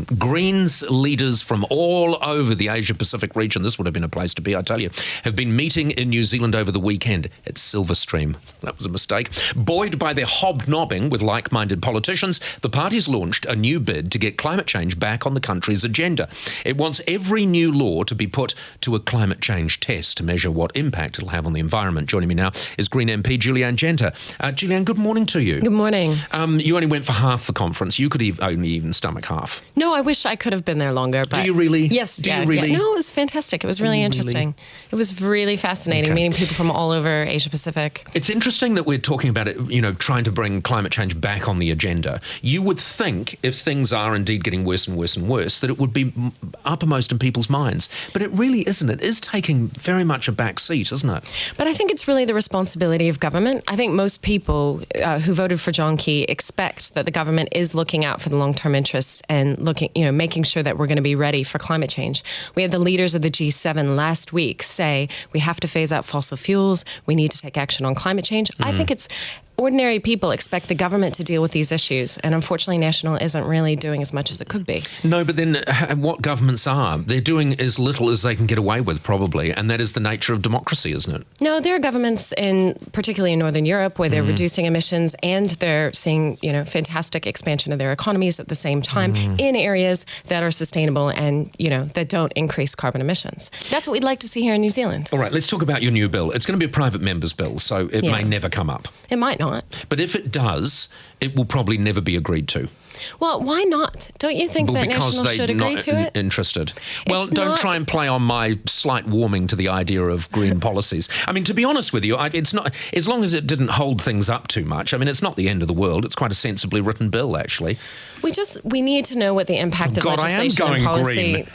Greens leaders from all over the Asia-Pacific region, this would have been a place to be, I tell you, have been meeting in New Zealand over the weekend at Silverstream. That was a mistake. Buoyed by their hob-nobbing with like-minded politicians, the party's launched a new bid to get climate change back on the country's agenda. It wants every new law to be put to a climate change test to measure what impact it'll have on the environment. Joining me now is Green MP Julie Anne Genter. Julie Anne, good morning to you. Good morning. You only went for half the conference. You could only even stomach half. No, I wish I could have been there longer. But do you really? Yes. Do you really? Yeah. No, it was fantastic. It was really interesting. Really? It was really fascinating meeting people from all over Asia Pacific. It's interesting that we're talking about it, trying to bring climate change back on the agenda. You would think if things are indeed getting worse and worse and worse, that it would be uppermost in people's minds. But it really isn't. It is taking very much a back seat, isn't it? But I think it's really the responsibility of government. I think most people who voted for John Key expect that the government is looking out for the long-term interests and making sure that we're going to be ready for climate change. We had the leaders of the G7 last week say we have to phase out fossil fuels. We need to take action on climate change. I think it's ordinary people expect the government to deal with these issues, and unfortunately National isn't really doing as much as it could be. No, but then what governments are, they're doing as little as they can get away with, probably, and that is the nature of democracy, isn't it? No, there are governments, particularly in Northern Europe, where they're reducing emissions and they're seeing fantastic expansion of their economies at the same time in areas that are sustainable and that don't increase carbon emissions. That's what we'd like to see here in New Zealand. All right, let's talk about your new bill. It's going to be a private member's bill, so it may never come up. It might not. But if it does, it will probably never be agreed to. Well, why not? Don't you think that National should agree to it? Interested. Well, don't try and play on my slight warming to the idea of green policies. I mean, to be honest with you, it's not, as long as it didn't hold things up too much. I mean, it's not the end of the world. It's quite a sensibly written bill, actually. We need to know what the impact of legislation and policy. Green.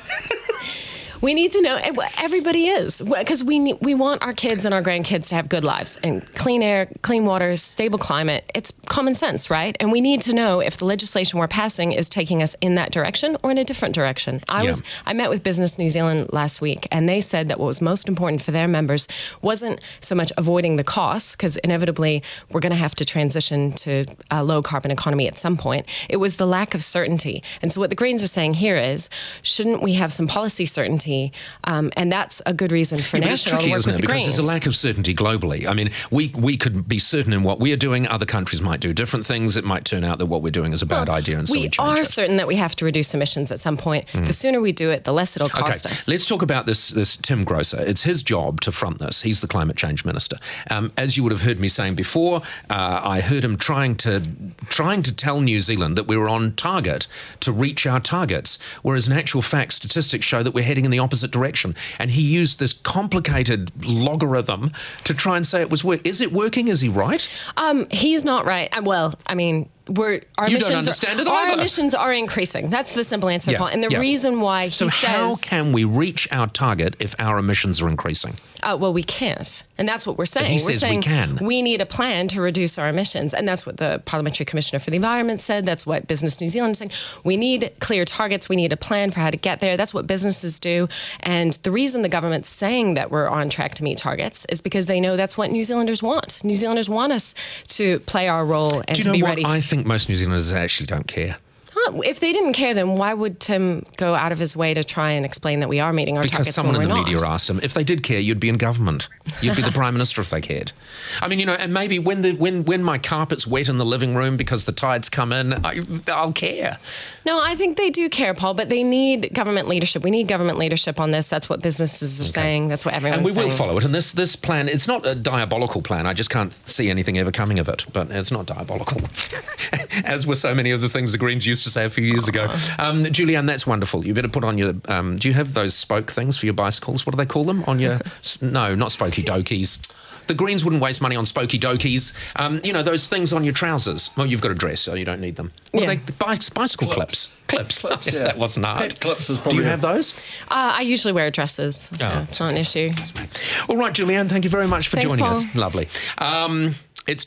We need to know. Everybody is, because we want our kids and our grandkids to have good lives and clean air, clean water, stable climate. It's common sense, right? And we need to know if the legislation we're passing is taking us in that direction or in a different direction. I met with Business New Zealand last week, and they said that what was most important for their members wasn't so much avoiding the costs, because inevitably we're going to have to transition to a low carbon economy at some point. It was the lack of certainty. And so what the Greens are saying here is, shouldn't we have some policy certainty? And that's a good reason for National to work with the Greens. Because there's a lack of certainty globally. I mean, we could be certain in what we are doing. Other countries might do different things. It might turn out that what we're doing is a bad idea, and so we change it. We are certain that we have to reduce emissions at some point. The sooner we do it, the less it'll cost us. Let's talk about this Tim Grosser. It's his job to front this. He's the climate change minister. As you would have heard me saying before, I heard him trying to tell New Zealand that we were on target to reach our targets, whereas in actual fact, statistics show that we're heading in the opposite direction. And he used this complicated logarithm to try and say it was working. Is it working? Is he right? He's not right. Well, I mean, our emissions are increasing. That's the simple answer, Paul. And the reason why he says... So how can we reach our target if our emissions are increasing? Well, we can't. And that's what we're saying. We're saying we can. We need a plan to reduce our emissions. And that's what the Parliamentary Commissioner for the Environment said. That's what Business New Zealand is saying. We need clear targets. We need a plan for how to get there. That's what businesses do. And the reason the government's saying that we're on track to meet targets is because they know that's what New Zealanders want. New Zealanders want us to play our role and to be ready. I think most New Zealanders actually don't care. If they didn't care, then why would Tim go out of his way to try and explain that we are meeting our targets? Because someone in the media asked him. If they did care, you'd be in government. You'd be the Prime Minister if they cared. I mean, and maybe when my carpet's wet in the living room because the tides come in, I'll care. No, I think they do care, Paul, but they need government leadership. We need government leadership on this. That's what businesses are saying. That's what everyone's saying. And we will follow it. And this plan, it's not a diabolical plan. I just can't see anything ever coming of it. But it's not diabolical, as were so many of the things the Greens used to say a few years ago. Julie Anne, that's wonderful. You better put on your... do you have those spoke things for your bicycles? What do they call them? On your... No, not spokey dokies. The Greens wouldn't waste money on spokey dokies. Those things on your trousers. Well, you've got a dress, so you don't need them. What are they? Bicycle clips. Clips, yeah. That wasn't hard. Clips is probably... Do you have those? I usually wear dresses, so it's not an issue. All right, Julie Anne, thank you very much for joining us. Paul. Lovely. It's